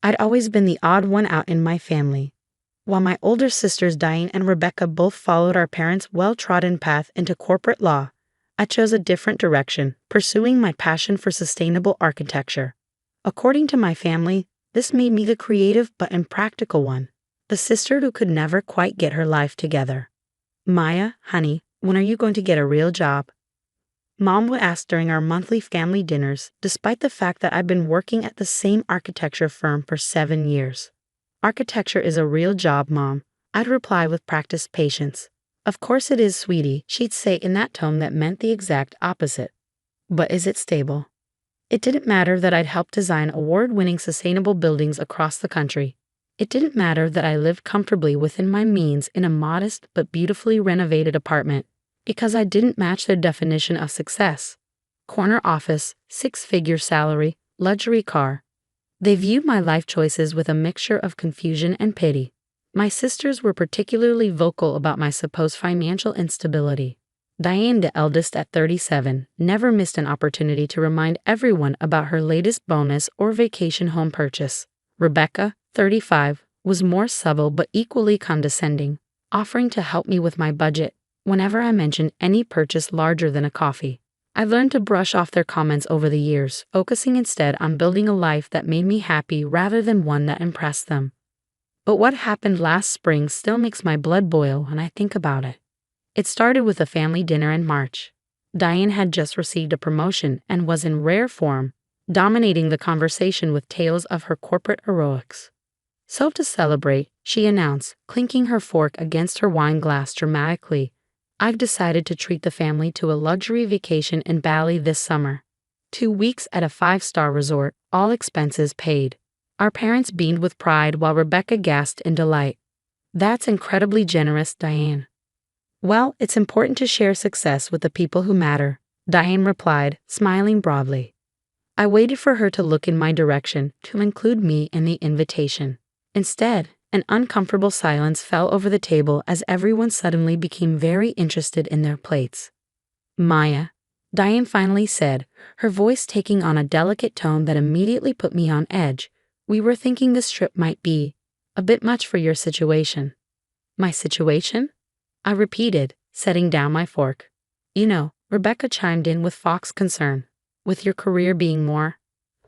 I'd always been the odd one out in my family. While my older sisters Diane and Rebecca both followed our parents' well-trodden path into corporate law, I chose a different direction, pursuing my passion for sustainable architecture. According to my family, this made me the creative but impractical one, the sister who could never quite get her life together. Maya, honey, when are you going to get a real job? Mom would ask during our monthly family dinners, despite the fact that I'd been working at the same architecture firm for 7 years. Architecture is a real job, Mom, I'd reply with practiced patience. Of course it is, sweetie, she'd say in that tone that meant the exact opposite. But is it stable? It didn't matter that I'd helped design award-winning sustainable buildings across the country. It didn't matter that I lived comfortably within my means in a modest but beautifully renovated apartment, because I didn't match their definition of success. Corner office, 6-figure salary, luxury car. They viewed my life choices with a mixture of confusion and pity. My sisters were particularly vocal about my supposed financial instability. Diane, the eldest at 37, never missed an opportunity to remind everyone about her latest bonus or vacation home purchase. Rebecca, 35, was more subtle but equally condescending, offering to help me with my budget whenever I mentioned any purchase larger than a coffee. I learned to brush off their comments over the years, focusing instead on building a life that made me happy rather than one that impressed them. But what happened last spring still makes my blood boil when I think about it. It started with a family dinner in March. Diane had just received a promotion and was in rare form, dominating the conversation with tales of her corporate heroics. So to celebrate, she announced, clinking her fork against her wine glass dramatically, "I've decided to treat the family to a luxury vacation in Bali this summer. 2 weeks at a 5-star resort, all expenses paid." Our parents beamed with pride while Rebecca gasped in delight. "That's incredibly generous, Diane." "Well, it's important to share success with the people who matter," Diane replied, smiling broadly. I waited for her to look in my direction, to include me in the invitation. Instead, an uncomfortable silence fell over the table as everyone suddenly became very interested in their plates. "Maya," Diane finally said, her voice taking on a delicate tone that immediately put me on edge, "we were thinking this trip might be a bit much for your situation." "My situation?" I repeated, setting down my fork. "You know," Rebecca chimed in with fox concern, "with your career being more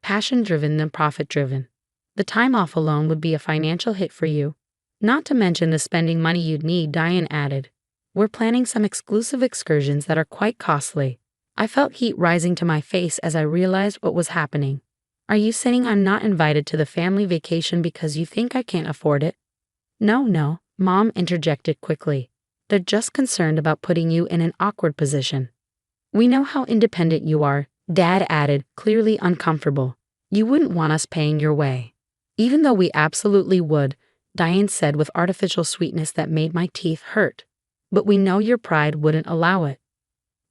passion-driven than profit-driven. The time off alone would be a financial hit for you. Not to mention the spending money you'd need," Diane added. "We're planning some exclusive excursions that are quite costly." I felt heat rising to my face as I realized what was happening. "Are you saying I'm not invited to the family vacation because you think I can't afford it?" No, Mom interjected quickly. "They're just concerned about putting you in an awkward position." "We know how independent you are," Dad added, clearly uncomfortable. "You wouldn't want us paying your way." "Even though we absolutely would," Diane said with artificial sweetness that made my teeth hurt. "But we know your pride wouldn't allow it."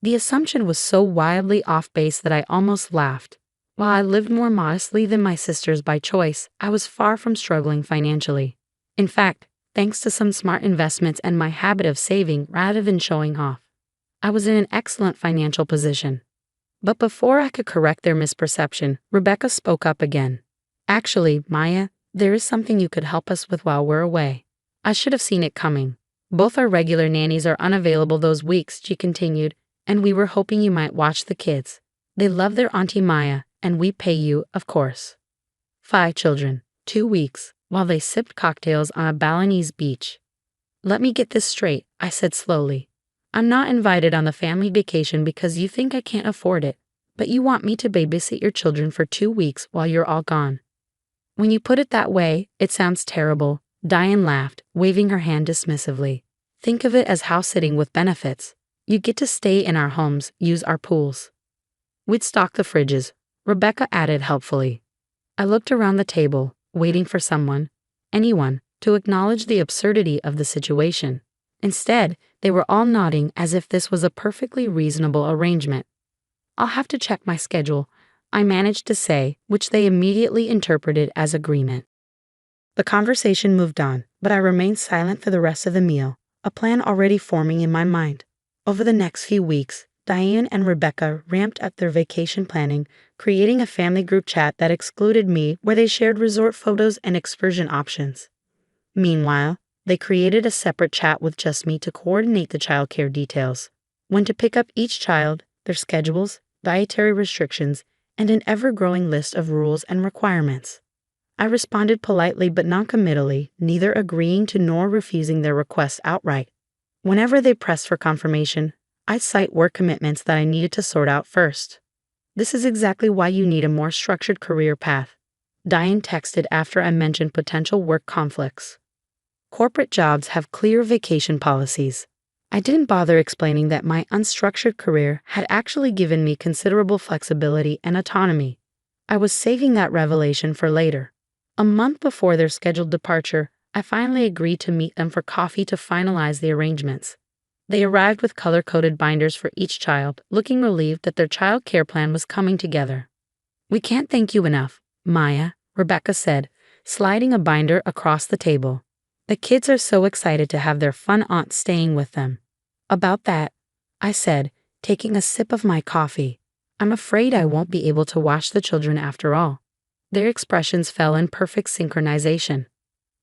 The assumption was so wildly off base that I almost laughed. While I lived more modestly than my sisters by choice, I was far from struggling financially. In fact, thanks to some smart investments and my habit of saving rather than showing off, I was in an excellent financial position. But before I could correct their misperception, Rebecca spoke up again. "Actually, Maya, there is something you could help us with while we're away." I should have seen it coming. "Both our regular nannies are unavailable those weeks," she continued, "and we were hoping you might watch the kids. They love their Auntie Maya, and we pay you, of course." 5 children, 2 weeks, while they sipped cocktails on a Balinese beach. "Let me get this straight," I said slowly. "I'm not invited on the family vacation because you think I can't afford it, but you want me to babysit your children for 2 weeks while you're all gone." "When you put it that way, it sounds terrible," Diane laughed, waving her hand dismissively. "Think of it as house-sitting with benefits. You get to stay in our homes, use our pools. We'd stock the fridges," Rebecca added helpfully. I looked around the table, waiting for anyone, to acknowledge the absurdity of the situation. Instead, they were all nodding as if this was a perfectly reasonable arrangement. "I'll have to check my schedule," I managed to say, which they immediately interpreted as agreement. The conversation moved on, but I remained silent for the rest of the meal, a plan already forming in my mind. Over the next few weeks, Diane and Rebecca ramped up their vacation planning, creating a family group chat that excluded me where they shared resort photos and excursion options. Meanwhile, they created a separate chat with just me to coordinate the childcare details. When to pick up each child, their schedules, dietary restrictions, and an ever-growing list of rules and requirements. I responded politely but non-committally, neither agreeing to nor refusing their requests outright. Whenever they pressed for confirmation, I'd cite work commitments that I needed to sort out first. This is exactly why you need a more structured career path, Diane texted after I mentioned potential work conflicts. Corporate jobs have clear vacation policies. I didn't bother explaining that my unstructured career had actually given me considerable flexibility and autonomy. I was saving that revelation for later. A month before their scheduled departure, I finally agreed to meet them for coffee to finalize the arrangements. They arrived with color-coded binders for each child, looking relieved that their child care plan was coming together. "We can't thank you enough, Maya," Rebecca said, sliding a binder across the table. "The kids are so excited to have their fun aunt staying with them." "About that," I said, taking a sip of my coffee, "I'm afraid I won't be able to watch the children after all." Their expressions fell in perfect synchronization.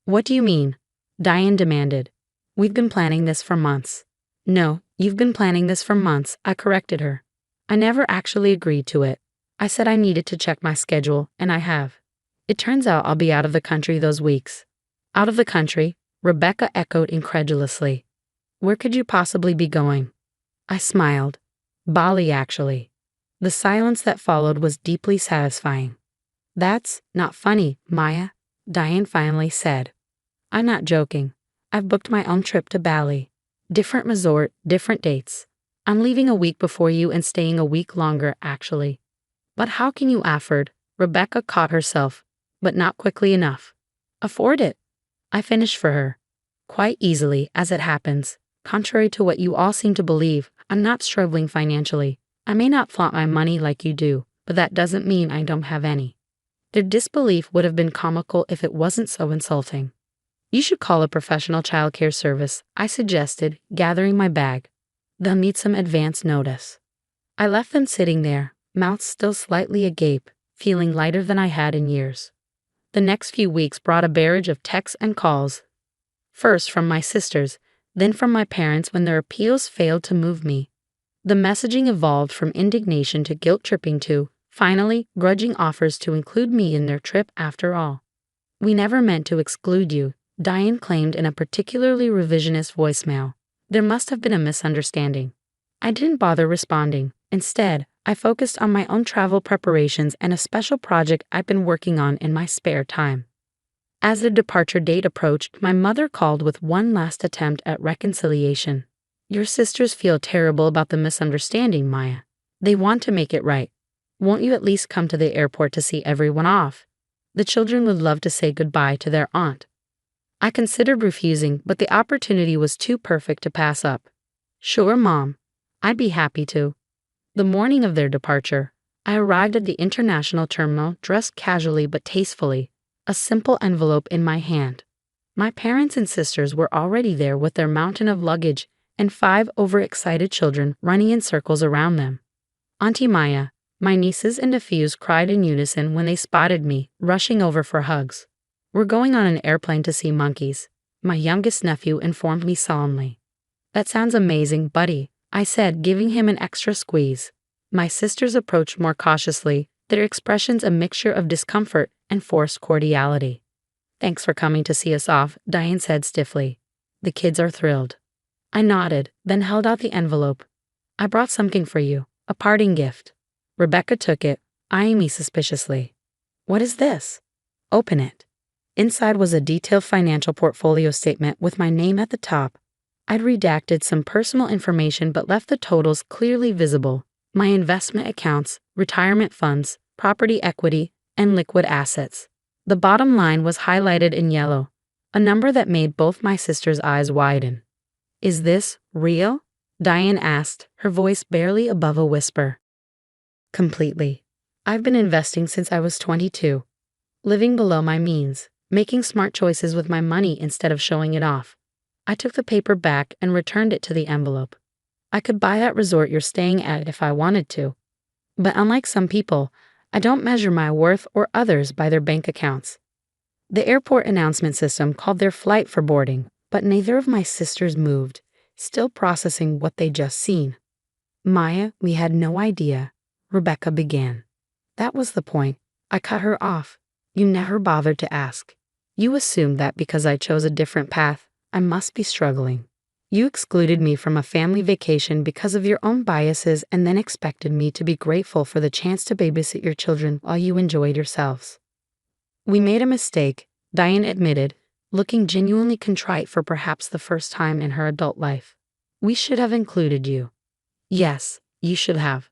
"What do you mean?" Diane demanded. "We've been planning this for months." "No, you've been planning this for months," I corrected her. "I never actually agreed to it. I said I needed to check my schedule, and I have. It turns out I'll be out of the country those weeks." "Out of the country?" Rebecca echoed incredulously. "Where could you possibly be going?" I smiled. "Bali, actually." The silence that followed was deeply satisfying. "That's not funny, Maya," Diane finally said. "I'm not joking. I've booked my own trip to Bali. Different resort, different dates. I'm leaving a week before you and staying a week longer, actually." "But how can you afford?" Rebecca caught herself, but not quickly enough. "Afford it?" I finished for her. "Quite easily, as it happens. Contrary to what you all seem to believe, I'm not struggling financially. I may not flaunt my money like you do, but that doesn't mean I don't have any." Their disbelief would have been comical if it wasn't so insulting. "You should call a professional childcare service," I suggested, gathering my bag. "They'll need some advance notice." I left them sitting there, mouths still slightly agape, feeling lighter than I had in years. The next few weeks brought a barrage of texts and calls. First from my sisters, then from my parents when their appeals failed to move me. The messaging evolved from indignation to guilt-tripping to, finally, grudging offers to include me in their trip after all. "We never meant to exclude you," Diane claimed in a particularly revisionist voicemail. There must have been a misunderstanding. I didn't bother responding. Instead, I focused on my own travel preparations and a special project I'd been working on in my spare time. As the departure date approached, my mother called with one last attempt at reconciliation. "Your sisters feel terrible about the misunderstanding, Maya. They want to make it right. Won't you at least come to the airport to see everyone off? The children would love to say goodbye to their aunt." I considered refusing, but the opportunity was too perfect to pass up. "Sure, Mom. I'd be happy to." The morning of their departure, I arrived at the international terminal dressed casually but tastefully, a simple envelope in my hand. My parents and sisters were already there with their mountain of luggage and 5 overexcited children running in circles around them. Auntie Maya, my nieces and nephews cried in unison when they spotted me, rushing over for hugs. "We're going on an airplane to see monkeys," my youngest nephew informed me solemnly. "That sounds amazing, buddy," I said, giving him an extra squeeze. My sisters approached more cautiously, their expressions a mixture of discomfort and forced cordiality. "Thanks for coming to see us off," Diane said stiffly. "The kids are thrilled." I nodded, then held out the envelope. "I brought something for you, a parting gift." Rebecca took it, eyeing me suspiciously. "What is this?" "Open it." Inside was a detailed financial portfolio statement with my name at the top. I'd redacted some personal information but left the totals clearly visible: my investment accounts, retirement funds, property equity, and liquid assets. The bottom line was highlighted in yellow, a number that made both my sisters' eyes widen. "Is this real?" Diane asked, her voice barely above a whisper. "Completely. I've been investing since I was 22, living below my means, making smart choices with my money instead of showing it off." I took the paper back and returned it to the envelope. I could buy that resort you're staying at if I wanted to. But unlike some people, I don't measure my worth or others by their bank accounts. The airport announcement system called their flight for boarding, but neither of my sisters moved, still processing what they'd just seen. Maya, we had no idea, Rebecca began. That was the point. I cut her off. You never bothered to ask. You assumed that because I chose a different path, I must be struggling. You excluded me from a family vacation because of your own biases and then expected me to be grateful for the chance to babysit your children while you enjoyed yourselves. We made a mistake, Diane admitted, looking genuinely contrite for perhaps the first time in her adult life. We should have included you. Yes, you should have.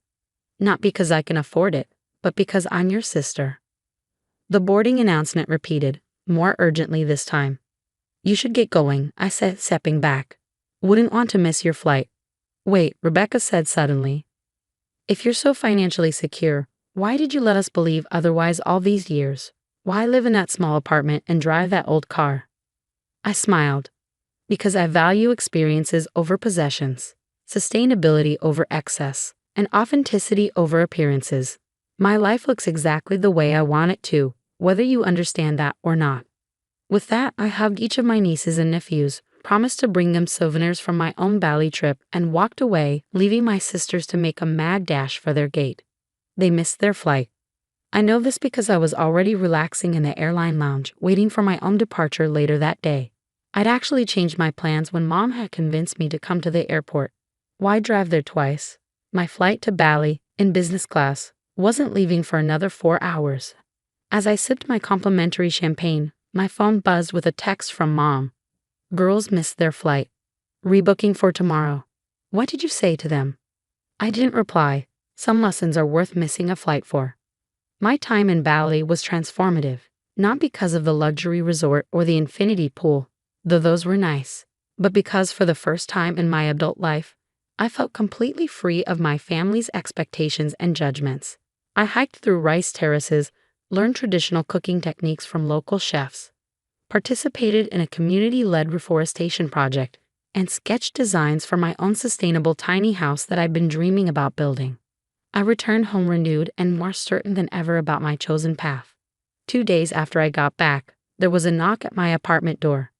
Not because I can afford it, but because I'm your sister. The boarding announcement repeated, more urgently this time. You should get going, I said, stepping back. Wouldn't want to miss your flight. Wait, Rebecca said suddenly. If you're so financially secure, why did you let us believe otherwise all these years? Why live in that small apartment and drive that old car? I smiled. Because I value experiences over possessions, sustainability over excess, and authenticity over appearances. My life looks exactly the way I want it to, whether you understand that or not. With that, I hugged each of my nieces and nephews, promised to bring them souvenirs from my own Bali trip, and walked away, leaving my sisters to make a mad dash for their gate. They missed their flight. I know this because I was already relaxing in the airline lounge, waiting for my own departure later that day. I'd actually changed my plans when Mom had convinced me to come to the airport. Why drive there twice? My flight to Bali, in business class, wasn't leaving for another 4 hours. As I sipped my complimentary champagne, my phone buzzed with a text from Mom. Girls missed their flight. Rebooking for tomorrow. What did you say to them? I didn't reply. Some lessons are worth missing a flight for. My time in Bali was transformative, not because of the luxury resort or the infinity pool, though those were nice, but because for the first time in my adult life, I felt completely free of my family's expectations and judgments. I hiked through rice terraces, learned traditional cooking techniques from local chefs, participated in a community-led reforestation project, and sketched designs for my own sustainable tiny house that I'd been dreaming about building. I returned home renewed and more certain than ever about my chosen path. 2 days after I got back, there was a knock at my apartment door.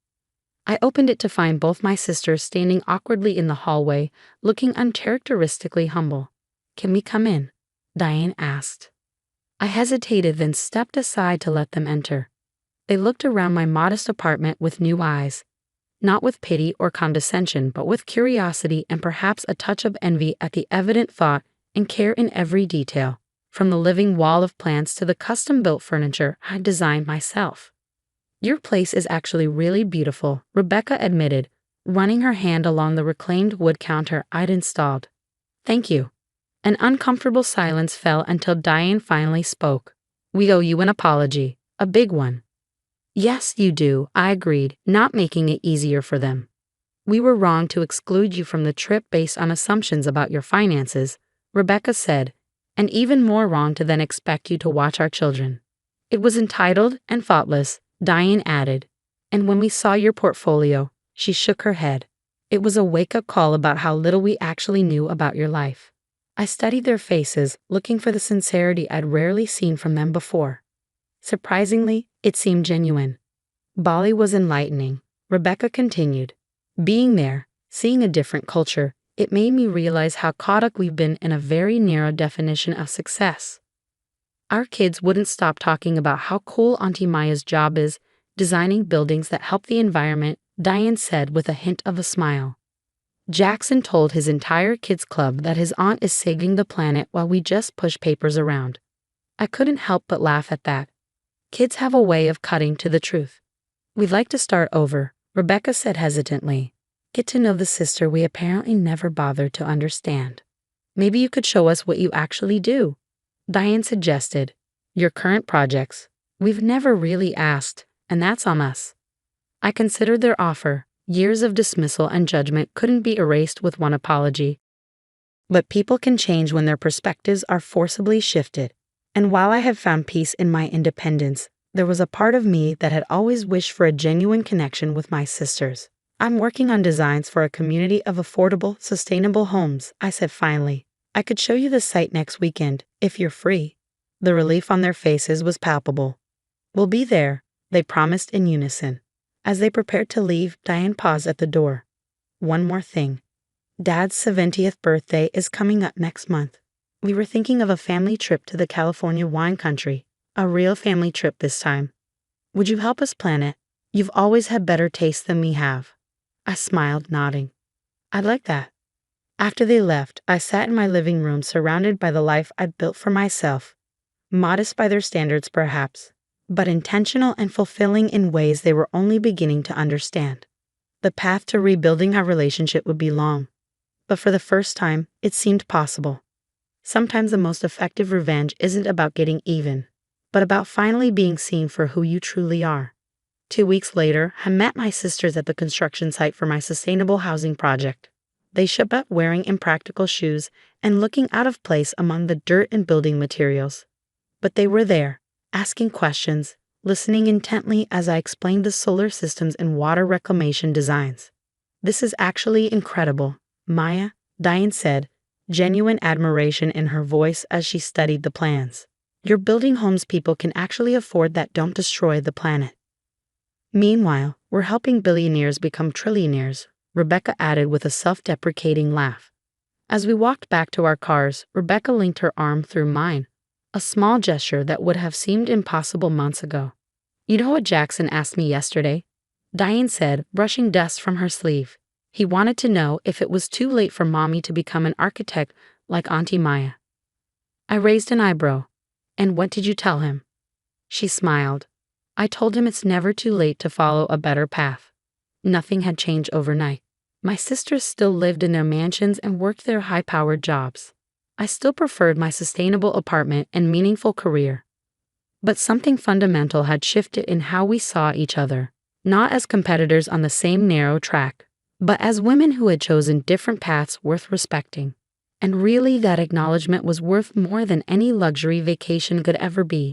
I opened it to find both my sisters standing awkwardly in the hallway, looking uncharacteristically humble. Can we come in? Diane asked. I hesitated, then stepped aside to let them enter. They looked around my modest apartment with new eyes, not with pity or condescension, but with curiosity and perhaps a touch of envy at the evident thought and care in every detail, from the living wall of plants to the custom-built furniture I'd designed myself. Your place is actually really beautiful, Rebecca admitted, running her hand along the reclaimed wood counter I'd installed. Thank you. An uncomfortable silence fell until Diane finally spoke. We owe you an apology, a big one. Yes, you do, I agreed, not making it easier for them. We were wrong to exclude you from the trip based on assumptions about your finances, Rebecca said, and even more wrong to then expect you to watch our children. It was entitled and thoughtless, Diane added, and when we saw your portfolio, she shook her head. It was a wake-up call about how little we actually knew about your life. I studied their faces, looking for the sincerity I'd rarely seen from them before. Surprisingly, it seemed genuine. Bali was enlightening, Rebecca continued. Being there, seeing a different culture, it made me realize how caught up we've been in a very narrow definition of success. Our kids wouldn't stop talking about how cool Auntie Maya's job is, designing buildings that help the environment, Diane said with a hint of a smile. Jackson told his entire kids club that his aunt is saving the planet while we just push papers around. I couldn't help but laugh at that. Kids have a way of cutting to the truth. We'd like to start over, Rebecca said hesitantly. Get to know the sister we apparently never bothered to understand. Maybe you could show us what you actually do, Diane suggested. Your current projects. We've never really asked, and that's on us. I considered their offer. Years of dismissal and judgment couldn't be erased with one apology. But people can change when their perspectives are forcibly shifted. And while I have found peace in my independence, there was a part of me that had always wished for a genuine connection with my sisters. I'm working on designs for a community of affordable, sustainable homes, I said finally. I could show you the site next weekend, if you're free. The relief on their faces was palpable. We'll be there, they promised in unison. As they prepared to leave, Diane paused at the door. One more thing. Dad's 70th birthday is coming up next month. We were thinking of a family trip to the California wine country, a real family trip this time. Would you help us plan it? You've always had better taste than we have. I smiled, nodding. I'd like that. After they left, I sat in my living room surrounded by the life I'd built for myself. Modest by their standards, perhaps, but intentional and fulfilling in ways they were only beginning to understand. The path to rebuilding our relationship would be long, but for the first time, it seemed possible. Sometimes the most effective revenge isn't about getting even, but about finally being seen for who you truly are. 2 weeks later, I met my sisters at the construction site for my sustainable housing project. They showed up wearing impractical shoes and looking out of place among the dirt and building materials. But they were there, asking questions, listening intently as I explained the solar systems and water reclamation designs. This is actually incredible, Maya, Diane said, genuine admiration in her voice as she studied the plans. You're building homes people can actually afford that don't destroy the planet. Meanwhile, we're helping billionaires become trillionaires, Rebecca added with a self-deprecating laugh. As we walked back to our cars, Rebecca linked her arm through mine, a small gesture that would have seemed impossible months ago. You know what Jackson asked me yesterday? Diane said, brushing dust from her sleeve. He wanted to know if it was too late for Mommy to become an architect like Auntie Maya. I raised an eyebrow. And what did you tell him? She smiled. I told him it's never too late to follow a better path. Nothing had changed overnight. My sisters still lived in their mansions and worked their high-powered jobs. I still preferred my sustainable apartment and meaningful career. But something fundamental had shifted in how we saw each other, not as competitors on the same narrow track, but as women who had chosen different paths worth respecting. And really, that acknowledgement was worth more than any luxury vacation could ever be.